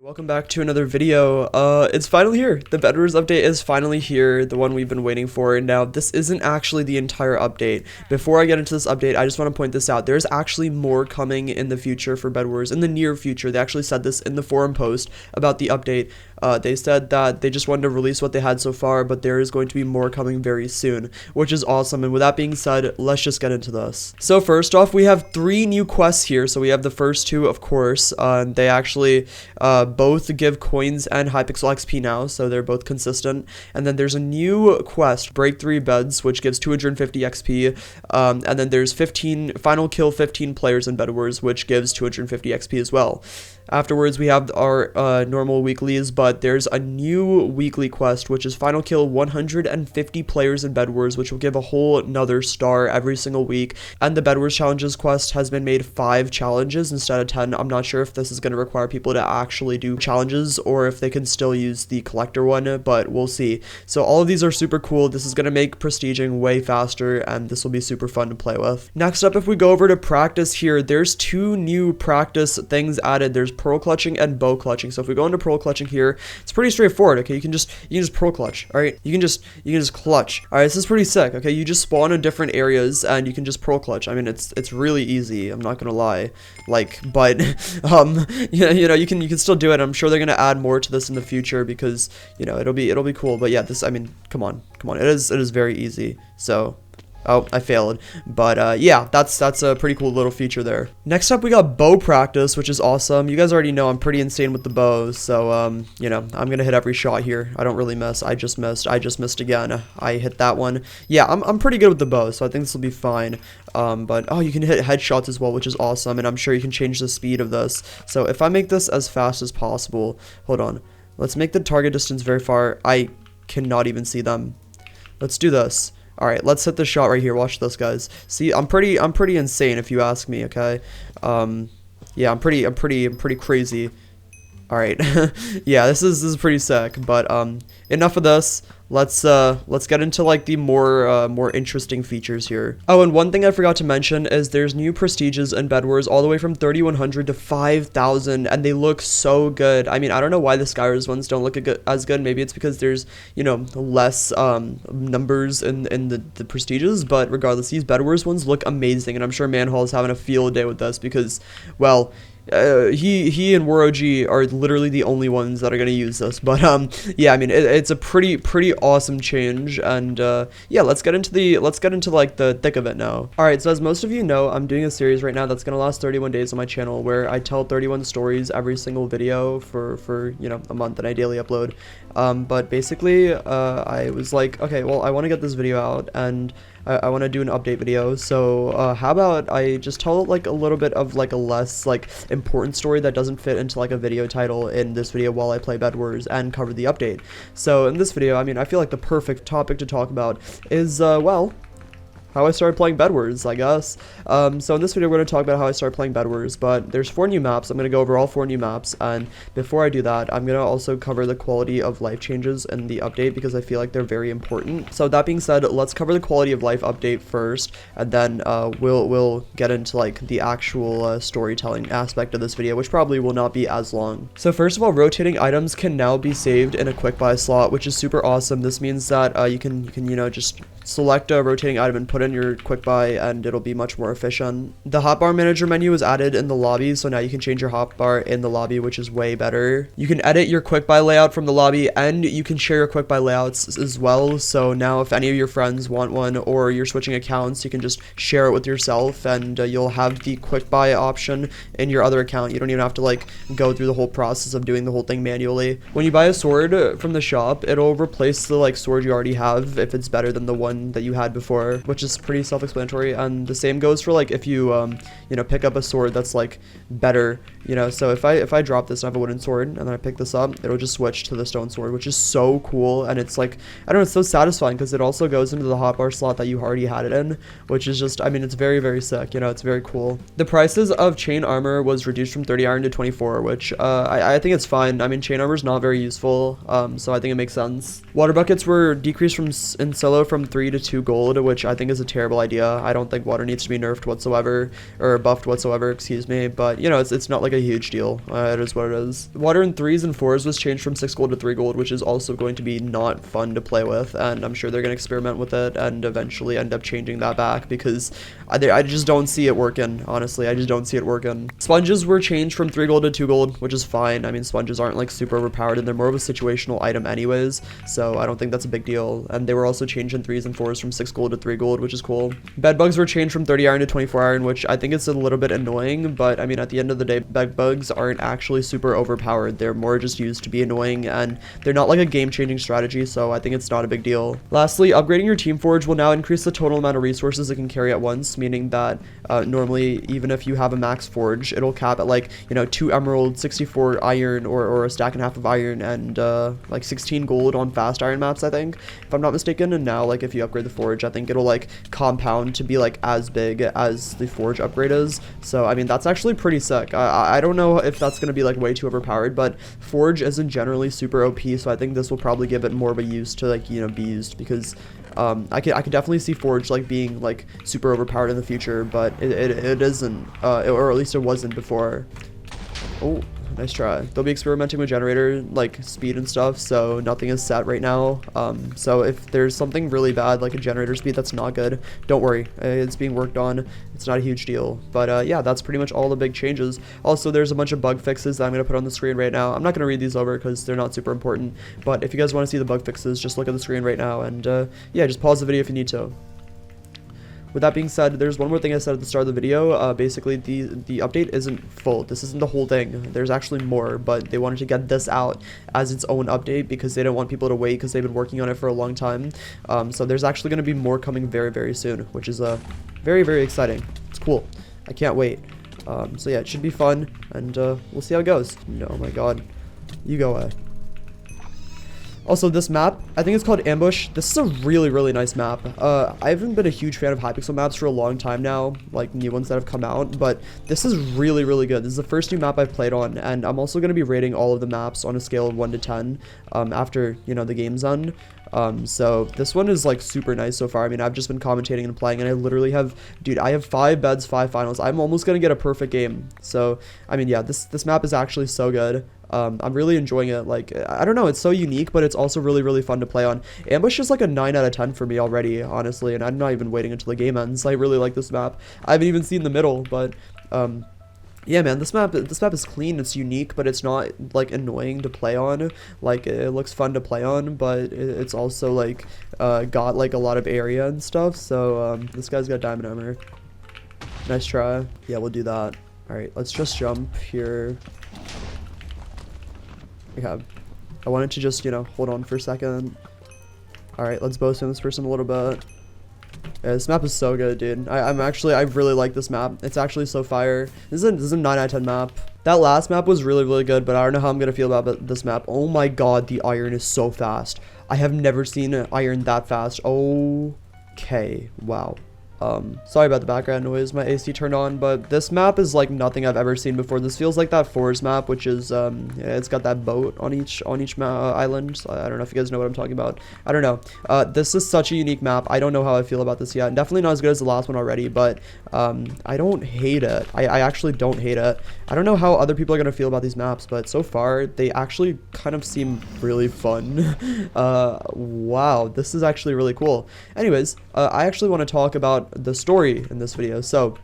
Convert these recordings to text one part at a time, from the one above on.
Welcome back to another video. It's finally here. The Bedwars update is finally here, the one we've been waiting for. Now, this isn't actually the entire update. Before I get into this update, I just want to point this out. There's actually more coming in the future for Bedwars, in the near future. They actually said this in the forum post about the update. They said that they just wanted to release what they had so far, but there is going to be more coming very soon, which is awesome. And with that being said, let's just get into this. So first off, we have 3 new quests here. So we have the first 2, of course. They actually both give coins and Hypixel XP now, so they're both consistent. And then there's a new quest, Break 3 Beds, which gives 250 XP. And then there's Final Kill 15 players in Bedwars, which gives 250 XP as well. Afterwards, we have our normal weeklies, but there's a new weekly quest, which is Final Kill 150 players in Bedwars, which will give a whole another star every single week. And the Bedwars Challenges quest has been made 5 challenges instead of 10. I'm not sure if this is going to require people to actually do challenges or if they can still use the collector one, but we'll see. So all of these are super cool. This is going to make prestiging way faster, and this will be super fun to play with. Next up, if we go over to practice here, there's 2 new practice things added. There's pearl clutching and bow clutching. So if we go into pearl clutching here, it's pretty straightforward. Okay, you can just pearl clutch. All right, you can just clutch. All right, this is pretty sick. Okay, you just spawn in different areas and you can just pearl clutch. I mean, it's really easy. I'm not gonna lie. Like, but you know, you can still do it. I'm sure they're gonna add more to this in the future because it'll be cool. But yeah, this, I mean, come on, it is very easy. So. Oh, I failed. But yeah, that's a pretty cool little feature there. Next up, we got bow practice, which is awesome. You guys already know I'm pretty insane with the bow, so I'm gonna hit every shot here. I don't really miss. I just missed again. I hit that one. Yeah, I'm pretty good with the bow, so I think this will be fine. But oh, you can hit headshots as well, which is awesome, and I'm sure you can change the speed of this. So if I make this as fast as possible, hold on. Let's make the target distance very far. I cannot even see them. Let's do this. All right, let's hit the shot right here. Watch this, guys. See, I'm pretty insane if you ask me. Okay, yeah, I'm pretty crazy. All right, yeah, this is pretty sick. But enough of this. Let's get into like the more interesting features here. Oh, and one thing I forgot to mention is there's new prestiges in Bedwars all the way from 3100 to 5000, and they look so good. I mean, I don't know why the Skywars ones don't look as good. Maybe it's because there's less numbers in the prestiges, but regardless, these Bedwars ones look amazing, and I'm sure Manhall is having a field day with this because, well, he and WarOG are literally the only ones that are gonna use this. But yeah, I mean, it's a pretty awesome change, and yeah, let's get into like the thick of it now. All right, so as most of you know, I'm doing a series right now that's gonna last 31 days on my channel, where I tell 31 stories every single video for a month, and I daily upload. But basically, I was like, okay, well, I want to get this video out, and I want to do an update video, so how about I just tell like a little bit of like a less like important story that doesn't fit into like a video title in this video while I play Bedwars and cover the update. So in this video, I mean, I feel like the perfect topic to talk about is well, how I started playing Bedwars, I guess. So in this video, we're going to talk about how I started playing Bedwars, but there's 4 new maps. I'm going to go over all 4 new maps, and before I do that, I'm going to also cover the quality of life changes in the update because I feel like they're very important. So that being said, let's cover the quality of life update first, and then we'll get into like the actual storytelling aspect of this video, which probably will not be as long. So first of all, rotating items can now be saved in a quick buy slot, which is super awesome. This means that you can just select a rotating item and put in your quick buy, and it'll be much more efficient. The hotbar manager menu is added in the lobby, so now you can change your hotbar in the lobby, which is way better. You can edit your quick buy layout from the lobby, and you can share your quick buy layouts as well. So now if any of your friends want one, or you're switching accounts, you can just share it with yourself, and you'll have the quick buy option in your other account. You don't even have to like go through the whole process of doing the whole thing manually. When you buy a sword from the shop, it'll replace the like sword you already have if it's better than the one that you had before, which is pretty self-explanatory. And the same goes for like if you pick up a sword that's like better, so if I drop this and I have a wooden sword and then I pick this up, it'll just switch to the stone sword, which is so cool. And it's like, I don't know, it's so satisfying because it also goes into the hotbar slot that you already had it in, which is just, I mean, it's very sick. It's very cool. The prices of chain armor was reduced from 30 iron to 24, which I think it's fine. I mean, chain armor is not very useful, so I think it makes sense. Water buckets were decreased in solo from 3 3 to 2 gold, which I think is a terrible idea. I don't think water needs to be nerfed whatsoever, or buffed whatsoever, excuse me, but you know, it's not like a huge deal. It is what it is. Water in 3s and 4s was changed from 6 gold to 3 gold, which is also going to be not fun to play with, and I'm sure they're going to experiment with it and eventually end up changing that back, because I just don't see it working. Honestly, I just don't see it working. Sponges were changed from 3 gold to 2 gold, which is fine. I mean, sponges aren't like super overpowered, and they're more of a situational item anyways, so I don't think that's a big deal. And they were also changed in 3s and 4s from 6 gold to 3 gold, which is cool. Bedbugs were changed from 30 iron to 24 iron, which I think is a little bit annoying, but I mean, at the end of the day, bedbugs aren't actually super overpowered. They're more just used to be annoying, and they're not like a game-changing strategy, so I think it's not a big deal. Lastly, upgrading your team forge will now increase the total amount of resources it can carry at once, meaning that normally, even if you have a max forge, it'll cap at like, you know, 2 emerald, 64 iron, or a stack and a half of iron, and like 16 gold on fast iron maps, I think, if I'm not mistaken. And now, like, if you upgrade the forge, I think it'll like compound to be like as big as the forge upgrade is. So I mean, that's actually pretty sick. I don't know if that's gonna be like way too overpowered, but forge isn't generally super OP, so I think this will probably give it more of a use to, like, you know, be used, because I could definitely see forge like being like super overpowered in the future, but it isn't, or at least it wasn't before. Oh, nice try. They'll be experimenting with generator like speed and stuff, so nothing is set right now. So if there's something really bad like a generator speed that's not good, don't worry, it's being worked on. It's not a huge deal. But yeah, that's pretty much all the big changes. Also, there's a bunch of bug fixes that I'm going to put on the screen right now. I'm not going to read these over because they're not super important, but if you guys want to see the bug fixes, just look at the screen right now, and yeah, just pause the video if you need to. With that being said, there's one more thing I said at the start of the video. Basically, the update isn't full. This isn't the whole thing. There's actually more, but they wanted to get this out as its own update because they didn't want people to wait, because they've been working on it for a long time. So there's actually going to be more coming very, very soon, which is very, very exciting. It's cool. I can't wait. So yeah, it should be fun, and we'll see how it goes. No, oh my god. You go away. Also, this map, I think it's called Ambush. This is a really, really nice map. I haven't been a huge fan of Hypixel maps for a long time now, like new ones that have come out, but this is really, really good. This is the first new map I've played on, and I'm also going to be rating all of the maps on a scale of 1 to 10 after, you know, the game's done. So this one is like super nice so far. I mean, I've just been commentating and playing, and I literally have, dude, I have 5 beds, 5 finals. I'm almost going to get a perfect game. So, I mean, yeah, this map is actually so good. I'm really enjoying it. Like, I don't know, it's so unique, but it's also really, really fun to play on. Ambush is like a 9 out of 10 for me already, honestly, and I'm not even waiting until the game ends. I really like this map. I haven't even seen the middle, but yeah, man, this map is clean. It's unique, but it's not like annoying to play on. Like, it looks fun to play on, but it's also like got like a lot of area and stuff. So this guy's got diamond armor. Nice try. Yeah, we'll do that. All right, let's just jump here. Okay, I wanted to just, you know, hold on for a second. All right, let's bow swim this person a little bit. Yeah, this map is so good, dude. I really like this map. It's actually so fire. This is a 9 out of 10 map. That last map was really, really good, but I don't know how I'm gonna feel about this map. Oh my god, the iron is so fast. I have never seen an iron that fast. Okay, wow. Sorry about the background noise, my AC turned on, but this map is like nothing I've ever seen before. This feels like that Forest map, which is, yeah, it's got that boat on each island. So I don't know if you guys know what I'm talking about. I don't know. This is such a unique map. I don't know how I feel about this yet. Definitely not as good as the last one already, but, I don't hate it. I actually don't hate it. I don't know how other people are gonna feel about these maps, but so far, they actually kind of seem really fun. Wow, this is actually really cool. Anyways, I actually want to talk about the story in this video. So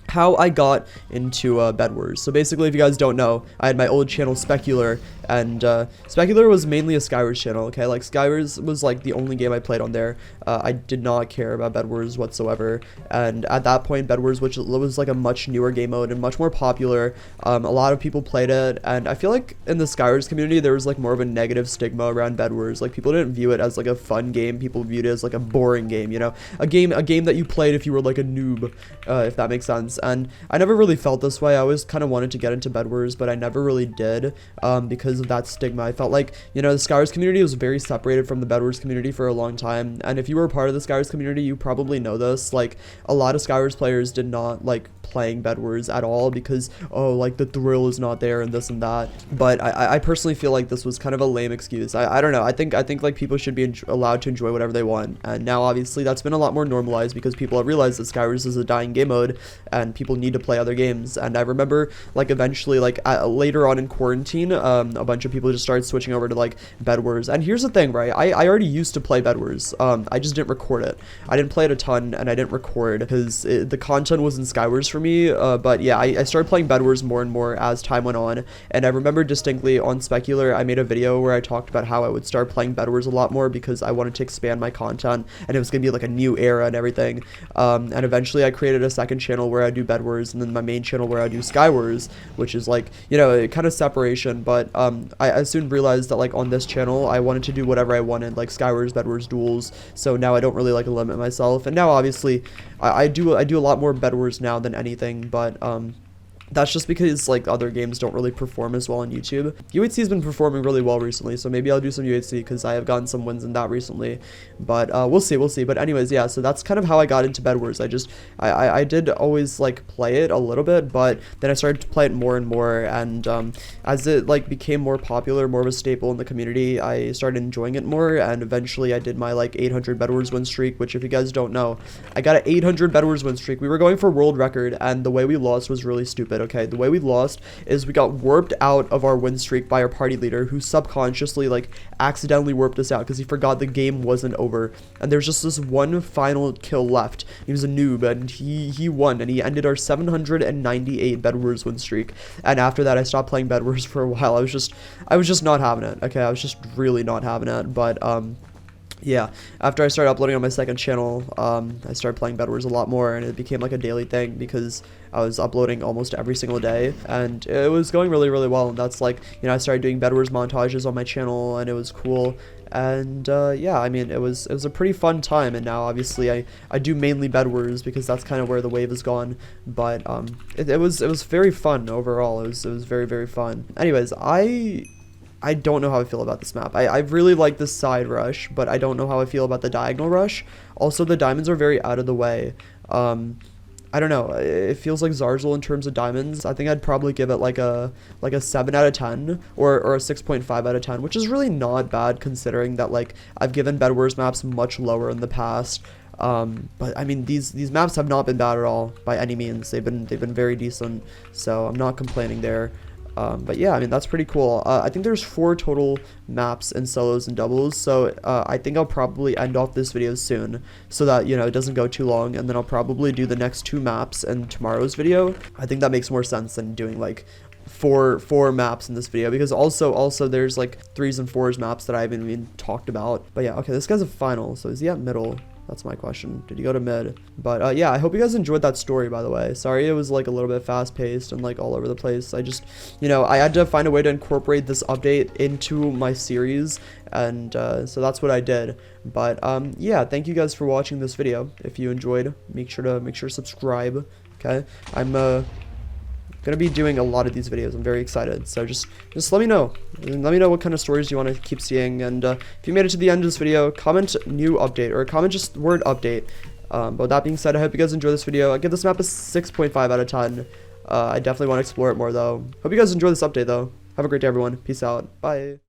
how I got into Bedwars. So basically, if you guys don't know, I had my old channel Specular, and Specular was mainly a Skywars channel, okay? Like, Skywars was like the only game I played on there. I did not care about Bedwars whatsoever, and at that point, Bedwars, which was like a much newer game mode and much more popular, a lot of people played it, and I feel like in the Skywars community, there was like more of a negative stigma around Bedwars. Like, people didn't view it as like a fun game. People viewed it as like a boring game, you know? A game that you played if you were like a noob, if that makes sense. and I never really felt this way. I always kind of wanted to get into Bedwars, but I never really did, because of that stigma. I felt like, you know, the Skywars community was very separated from the Bedwars community for a long time, and if you were a part of the Skywars community, you probably know this. Like, a lot of Skywars players did not like playing Bedwars at all because, oh, like the thrill is not there and this and that. But I personally feel like this was kind of a lame excuse. I don't know. I think like people should be allowed to enjoy whatever they want, and now obviously that's been a lot more normalized because people have realized that Skywars is a dying game mode and people need to play other games. And I remember like eventually like later on in quarantine, a bunch of people just started switching over to like Bedwars. And here's the thing, right? I already used to play Bedwars. I just didn't record it. I didn't play it a ton, and I didn't record because the content was in Skywars for me. But yeah, I started playing Bedwars more and more as time went on, and I remember distinctly on Specular I made a video where I talked about how I would start playing Bedwars a lot more because I wanted to expand my content, and it was gonna be like a new era and everything. And eventually I created a second channel where I do Bedwars, and then my main channel where I do Skywars, which is like, you know, kind of separation. But I soon realized that like on this channel I wanted to do whatever I wanted, like Skywars, Bedwars, duels. So now I don't really like limit myself, and now obviously I do a lot more Bedwars now than anything, but that's just because like other games don't really perform as well on YouTube. UHC has been performing really well recently, so maybe I'll do some UHC because I have gotten some wins in that recently. But we'll see. But anyways, yeah, so that's kind of how I got into Bedwars. I did always like play it a little bit, but then I started to play it more and more, and as it like became more popular, more of a staple in the community, I started enjoying it more, and eventually I did my like 800 Bedwars win streak, which if you guys don't know, I got an 800 Bedwars win streak. We were going for world record, and the way we lost was really stupid. Okay, the way we lost is we got warped out of our win streak by our party leader, who subconsciously like accidentally warped us out because he forgot the game wasn't over, and there's just this one final kill left. He was a noob, and he won, and he ended our 798 Bedwars win streak. And after that I stopped playing Bedwars for a while. I was just not having it. Okay, I was just really not having it. But yeah, after I started uploading on my second channel, I started playing Bedwars a lot more, and it became like a daily thing because I was uploading almost every single day, and it was going really, really well. And that's like, you know, I started doing Bedwars montages on my channel, and it was cool. And yeah, I mean, it was a pretty fun time. And now obviously I do mainly Bedwars because that's kind of where the wave has gone. But it was very fun overall. It was very, very fun. Anyways, I don't know how I feel about this map. I really like this side rush, but I don't know how I feel about the diagonal rush. Also, the diamonds are very out of the way. I don't know. It feels like Zarzal in terms of diamonds. I think I'd probably give it like a 7 out of 10 or a 6.5 out of 10, which is really not bad considering that like I've given Bedwars maps much lower in the past. But I mean, these maps have not been bad at all by any means. They've been very decent, so I'm not complaining there. But yeah, I mean, that's pretty cool. I think there's 4 total maps in solos and doubles, so I think I'll probably end off this video soon so that, you know, it doesn't go too long, and then I'll probably do the next 2 maps in tomorrow's video. I think that makes more sense than doing like four maps in this video, because also there's like 3s and 4s maps that I haven't even talked about. But yeah, okay, this guy's a final, so is he at middle? That's my question. Did he go to mid? But yeah, I hope you guys enjoyed that story, by the way. Sorry it was like a little bit fast paced and like all over the place. I just, you know, I had to find a way to incorporate this update into my series, and so that's what I did. But yeah, thank you guys for watching this video. If you enjoyed, make sure to subscribe. Okay, I'm gonna be doing a lot of these videos. I'm very excited, so just let me know what kind of stories you want to keep seeing. And if you made it to the end of this video, comment new update, or comment just word update. But with that being said, I hope you guys enjoy this video. I give this map a 6.5 out of 10. I definitely want to explore it more though. Hope you guys enjoy this update though. Have a great day, everyone. Peace out. Bye.